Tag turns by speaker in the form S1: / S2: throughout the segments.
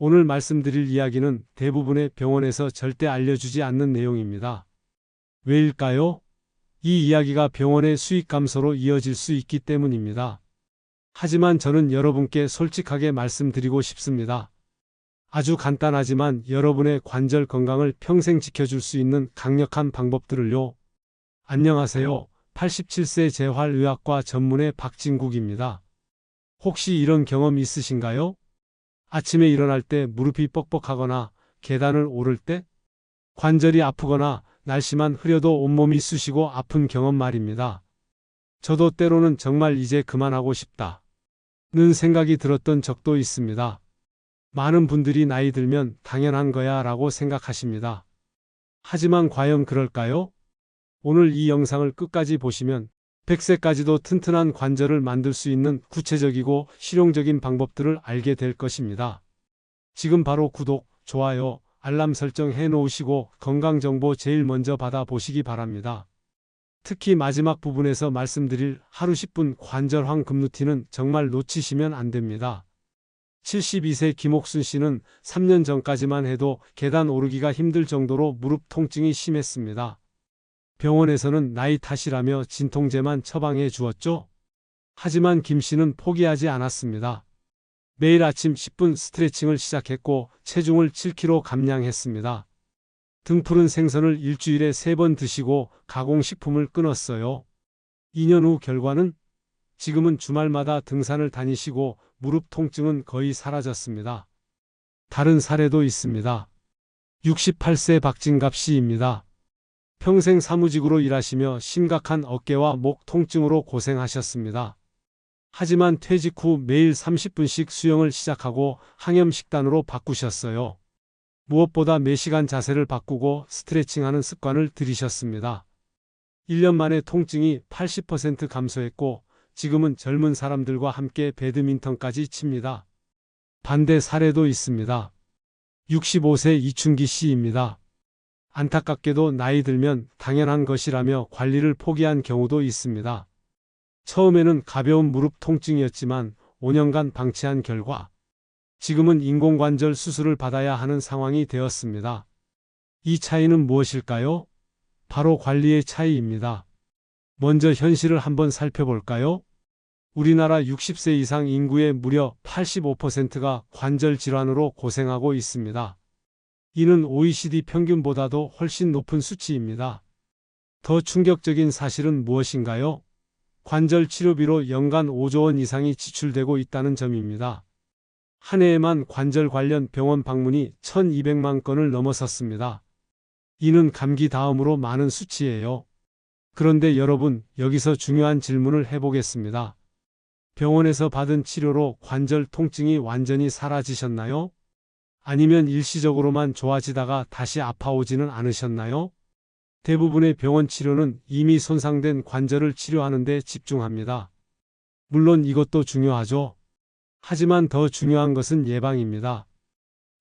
S1: 오늘 말씀드릴 이야기는 대부분의 병원에서 절대 알려주지 않는 내용입니다. 왜일까요? 이 이야기가 병원의 수익 감소로 이어질 수 있기 때문입니다. 하지만 저는 여러분께 솔직하게 말씀드리고 싶습니다. 아주 간단하지만 여러분의 관절 건강을 평생 지켜줄 수 있는 강력한 방법들을요. 안녕하세요. 87세 재활의학과 전문의 박진국입니다. 혹시 이런 경험 있으신가요? 아침에 일어날 때 무릎이 뻑뻑하거나 계단을 오를 때 관절이 아프거나 날씨만 흐려도 온몸이 쑤시고 아픈 경험 말입니다. 저도 때로는 정말 이제 그만하고 싶다는 생각이 들었던 적도 있습니다. 많은 분들이 나이 들면 당연한 거야 라고 생각하십니다. 하지만 과연 그럴까요? 오늘 이 영상을 끝까지 보시면 100세까지도 튼튼한 관절을 만들 수 있는 구체적이고 실용적인 방법들을 알게 될 것입니다. 지금 바로 구독, 좋아요, 알람 설정 해 놓으시고 건강정보 제일 먼저 받아보시기 바랍니다. 특히 마지막 부분에서 말씀드릴 하루 10분 관절 황금 루틴은 정말 놓치시면 안 됩니다. 72세 김옥순 씨는 3년 전까지만 해도 계단 오르기가 힘들 정도로 무릎 통증이 심했습니다. 병원에서는 나이 탓이라며 진통제만 처방해 주었죠. 하지만 김 씨는 포기하지 않았습니다. 매일 아침 10분 스트레칭을 시작했고 체중을 7kg 감량했습니다. 등푸른 생선을 일주일에 3번 드시고 가공식품을 끊었어요. 2년 후 결과는 지금은 주말마다 등산을 다니시고 무릎 통증은 거의 사라졌습니다. 다른 사례도 있습니다. 68세 박진갑 씨입니다. 평생 사무직으로 일하시며 심각한 어깨와 목 통증으로 고생하셨습니다. 하지만 퇴직 후 매일 30분씩 수영을 시작하고 항염식단으로 바꾸셨어요. 무엇보다 매시간 자세를 바꾸고 스트레칭하는 습관을 들이셨습니다. 1년 만에 통증이 80% 감소했고 지금은 젊은 사람들과 함께 배드민턴까지 칩니다. 반대 사례도 있습니다. 65세 이춘기 씨입니다. 안타깝게도 나이 들면 당연한 것이라며 관리를 포기한 경우도 있습니다. 처음에는 가벼운 무릎 통증이었지만 5년간 방치한 결과 지금은 인공관절 수술을 받아야 하는 상황이 되었습니다. 이 차이는 무엇일까요? 바로 관리의 차이입니다. 먼저 현실을 한번 살펴볼까요? 우리나라 60세 이상 인구의 무려 85%가 관절 질환으로 고생하고 있습니다. 이는 OECD 평균보다도 훨씬 높은 수치입니다. 더 충격적인 사실은 무엇인가요? 관절 치료비로 연간 5조 원 이상이 지출되고 있다는 점입니다. 한 해에만 관절 관련 병원 방문이 1200만 건을 넘어섰습니다. 이는 감기 다음으로 많은 수치예요. 그런데 여러분, 여기서 중요한 질문을 해보겠습니다. 병원에서 받은 치료로 관절 통증이 완전히 사라지셨나요? 아니면 일시적으로만 좋아지다가 다시 아파오지는 않으셨나요? 대부분의 병원 치료는 이미 손상된 관절을 치료하는 데 집중합니다. 물론 이것도 중요하죠. 하지만 더 중요한 것은 예방입니다.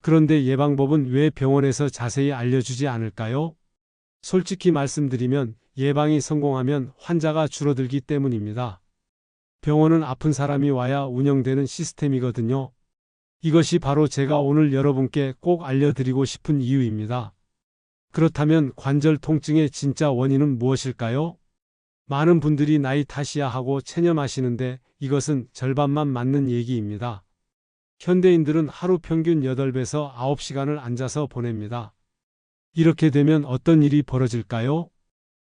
S1: 그런데 예방법은 왜 병원에서 자세히 알려주지 않을까요? 솔직히 말씀드리면 예방이 성공하면 환자가 줄어들기 때문입니다. 병원은 아픈 사람이 와야 운영되는 시스템이거든요. 이것이 바로 제가 오늘 여러분께 꼭 알려드리고 싶은 이유입니다. 그렇다면 관절 통증의 진짜 원인은 무엇일까요? 많은 분들이 나이 탓이야 하고 체념하시는데 이것은 절반만 맞는 얘기입니다. 현대인들은 하루 평균 8배에서 9시간을 앉아서 보냅니다. 이렇게 되면 어떤 일이 벌어질까요?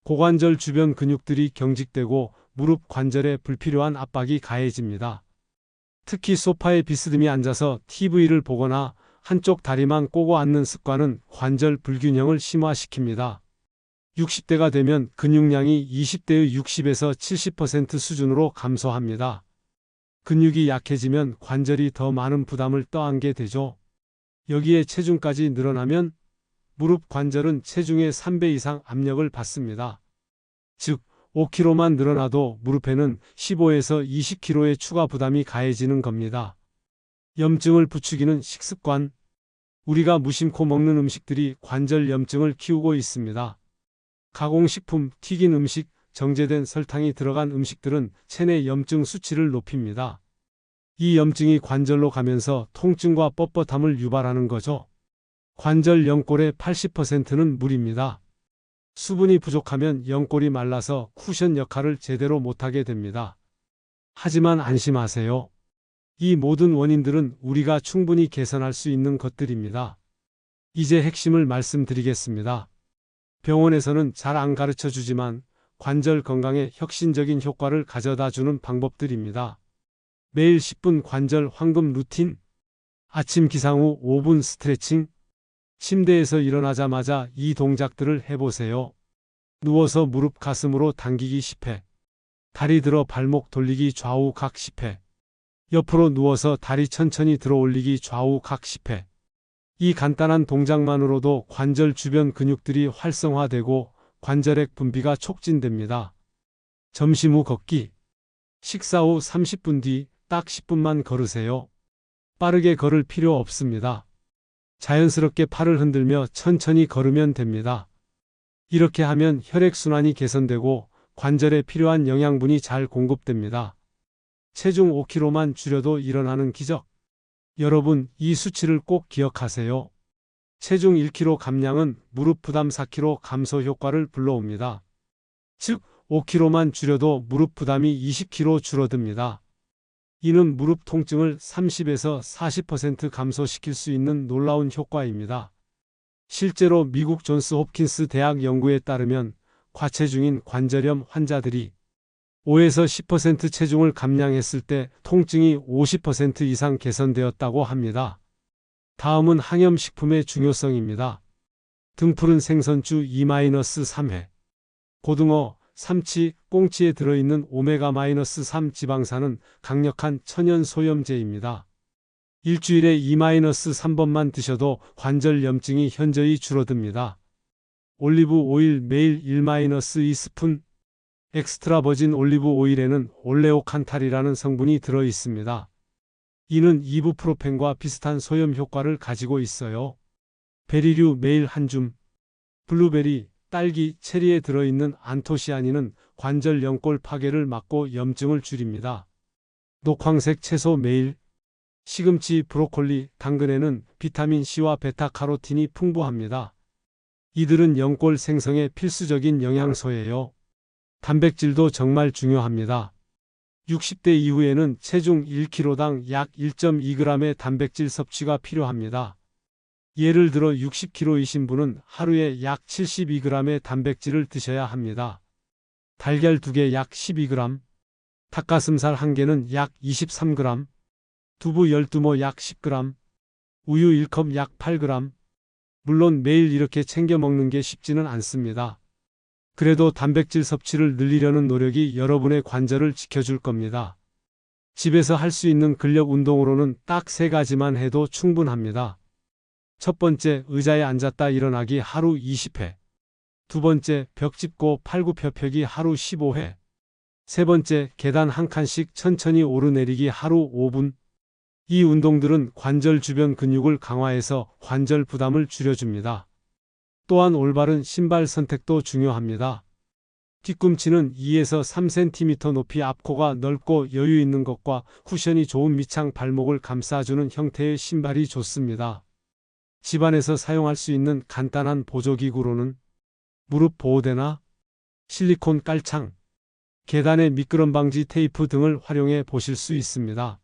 S1: 고관절 주변 근육들이 경직되고 무릎 관절에 불필요한 압박이 가해집니다. 특히 소파에 비스듬히 앉아서 TV를 보거나 한쪽 다리만 꼬고 앉는 습관은 관절 불균형을 심화시킵니다. 60대가 되면 근육량이 20대의 60에서 70% 수준으로 감소합니다. 근육이 약해지면 관절이 더 많은 부담을 떠안게 되죠. 여기에 체중까지 늘어나면 무릎 관절은 체중의 3배 이상 압력을 받습니다. 즉, 5kg만 늘어나도 무릎에는 15에서 20kg의 추가 부담이 가해지는 겁니다. 염증을 부추기는 식습관. 우리가 무심코 먹는 음식들이 관절 염증을 키우고 있습니다. 가공식품, 튀긴 음식, 정제된 설탕이 들어간 음식들은 체내 염증 수치를 높입니다. 이 염증이 관절로 가면서 통증과 뻣뻣함을 유발하는 거죠. 관절 연골의 80%는 물입니다. 수분이 부족하면 연골이 말라서 쿠션 역할을 제대로 못하게 됩니다. 하지만 안심하세요. 이 모든 원인들은 우리가 충분히 개선할 수 있는 것들입니다. 이제 핵심을 말씀드리겠습니다. 병원에서는 잘 안 가르쳐 주지만 관절 건강에 혁신적인 효과를 가져다 주는 방법들입니다. 매일 10분 관절 황금 루틴, 아침 기상 후 5분 스트레칭, 침대에서 일어나자마자 이 동작들을 해보세요. 누워서 무릎 가슴으로 당기기 10회, 다리 들어 발목 돌리기 좌우 각 10회, 옆으로 누워서 다리 천천히 들어 올리기 좌우 각 10회. 이 간단한 동작만으로도 관절 주변 근육들이 활성화되고 관절액 분비가 촉진됩니다. 점심 후 걷기. 식사 후 30분 뒤 딱 10분만 걸으세요. 빠르게 걸을 필요 없습니다. 자연스럽게 팔을 흔들며 천천히 걸으면 됩니다. 이렇게 하면 혈액순환이 개선되고 관절에 필요한 영양분이 잘 공급됩니다. 체중 5kg만 줄여도 일어나는 기적. 여러분, 이 수치를 꼭 기억하세요. 체중 1kg 감량은 무릎 부담 4kg 감소 효과를 불러옵니다. 즉, 5kg만 줄여도 무릎 부담이 20kg 줄어듭니다. 이는 무릎 통증을 30에서 40% 감소시킬 수 있는 놀라운 효과입니다. 실제로 미국 존스 홉킨스 대학 연구에 따르면 과체중인 관절염 환자들이 5에서 10% 체중을 감량했을 때 통증이 50% 이상 개선되었다고 합니다. 다음은 항염식품의 중요성입니다. 등푸른 생선주 2-3회. 고등어, 삼치, 꽁치에 들어있는 오메가-3 지방산은 강력한 천연 소염제입니다. 일주일에 2-3번만 드셔도 관절 염증이 현저히 줄어듭니다. 올리브 오일 매일 1-2스푼. 엑스트라 버진 올리브 오일에는 올레오칸탈이라는 성분이 들어 있습니다. 이는 이부프로펜과 비슷한 소염 효과를 가지고 있어요. 베리류 매일 한 줌. 블루베리, 딸기, 체리에 들어있는 안토시아닌은 관절 연골 파괴를 막고 염증을 줄입니다. 녹황색 채소 매일. 시금치, 브로콜리, 당근에는 비타민C와 베타카로틴이 풍부합니다. 이들은 연골 생성에 필수적인 영양소예요. 단백질도 정말 중요합니다. 60대 이후에는 체중 1kg당 약 1.2g의 단백질 섭취가 필요합니다. 예를 들어 60kg이신 분은 하루에 약 72g의 단백질을 드셔야 합니다. 달걀 2개 약 12g, 닭가슴살 1개는 약 23g, 두부 12모 약 10g, 우유 1컵 약 8g. 물론 매일 이렇게 챙겨 먹는 게 쉽지는 않습니다. 그래도 단백질 섭취를 늘리려는 노력이 여러분의 관절을 지켜줄 겁니다. 집에서 할 수 있는 근력 운동으로는 딱 3가지만 해도 충분합니다. 첫 번째, 의자에 앉았다 일어나기 하루 20회. 두 번째, 벽 짚고 팔굽혀펴기 하루 15회. 세 번째, 계단 한 칸씩 천천히 오르내리기 하루 5분. 이 운동들은 관절 주변 근육을 강화해서 관절 부담을 줄여줍니다. 또한 올바른 신발 선택도 중요합니다. 뒤꿈치는 2에서 3cm 높이 앞코가 넓고 여유 있는 것과 쿠션이 좋은 밑창 발목을 감싸주는 형태의 신발이 좋습니다. 집안에서 사용할 수 있는 간단한 보조기구로는 무릎 보호대나 실리콘 깔창, 계단의 미끄럼 방지 테이프 등을 활용해 보실 수 있습니다.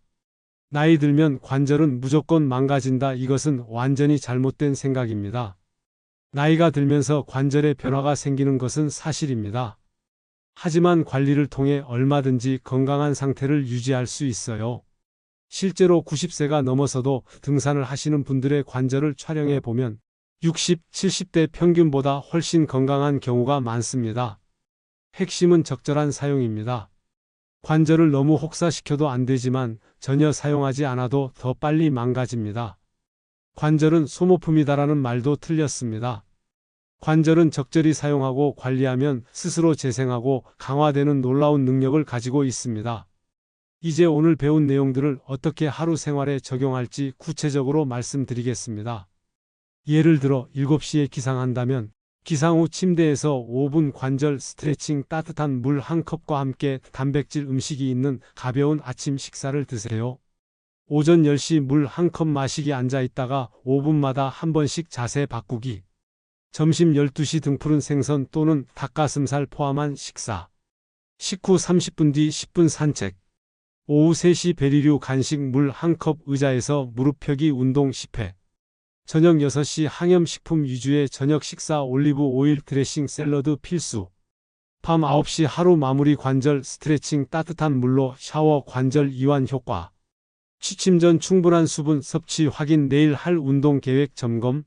S1: 나이 들면 관절은 무조건 망가진다. 이것은 완전히 잘못된 생각입니다. 나이가 들면서 관절에 변화가 생기는 것은 사실입니다. 하지만 관리를 통해 얼마든지 건강한 상태를 유지할 수 있어요. 실제로 90세가 넘어서도 등산을 하시는 분들의 관절을 촬영해 보면 60, 70대 평균보다 훨씬 건강한 경우가 많습니다. 핵심은 적절한 사용입니다. 관절을 너무 혹사시켜도 안 되지만 전혀 사용하지 않아도 더 빨리 망가집니다. 관절은 소모품이다라는 말도 틀렸습니다. 관절은 적절히 사용하고 관리하면 스스로 재생하고 강화되는 놀라운 능력을 가지고 있습니다. 이제 오늘 배운 내용들을 어떻게 하루 생활에 적용할지 구체적으로 말씀드리겠습니다. 예를 들어 7시에 기상한다면 기상 후 침대에서 5분 관절 스트레칭, 따뜻한 물 한 컵과 함께 단백질 음식이 있는 가벼운 아침 식사를 드세요. 오전 10시 물 한 컵 마시기 앉아 있다가 5분마다 한 번씩 자세 바꾸기. 점심 12시 등푸른 생선 또는 닭가슴살 포함한 식사. 식후 30분 뒤 10분 산책. 오후 3시 베리류 간식 물 한 컵 의자에서 무릎 펴기 운동 10회. 저녁 6시 항염식품 위주의 저녁 식사 올리브 오일 드레싱 샐러드 필수. 밤 9시 하루 마무리 관절 스트레칭 따뜻한 물로 샤워 관절 이완 효과. 취침 전 충분한 수분 섭취 확인 내일 할 운동 계획 점검.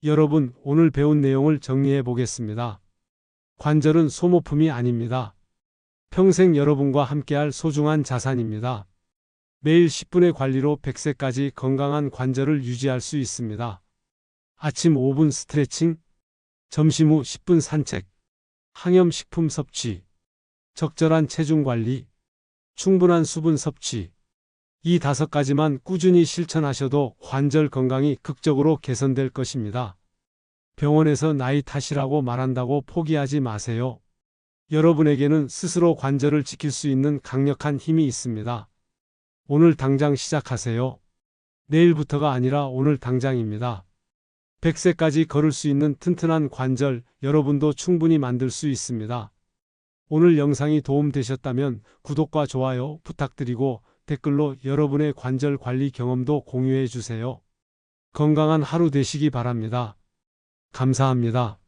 S1: 여러분, 오늘 배운 내용을 정리해 보겠습니다. 관절은 소모품이 아닙니다. 평생 여러분과 함께할 소중한 자산입니다. 매일 10분의 관리로 100세까지 건강한 관절을 유지할 수 있습니다. 아침 5분 스트레칭, 점심 후 10분 산책, 항염식품 섭취, 적절한 체중 관리, 충분한 수분 섭취. 이 5가지만 꾸준히 실천하셔도 관절 건강이 극적으로 개선될 것입니다. 병원에서 나이 탓이라고 말한다고 포기하지 마세요. 여러분에게는 스스로 관절을 지킬 수 있는 강력한 힘이 있습니다. 오늘 당장 시작하세요. 내일부터가 아니라 오늘 당장입니다. 100세까지 걸을 수 있는 튼튼한 관절, 여러분도 충분히 만들 수 있습니다. 오늘 영상이 도움되셨다면 구독과 좋아요 부탁드리고 댓글로 여러분의 관절 관리 경험도 공유해 주세요. 건강한 하루 되시기 바랍니다. 감사합니다.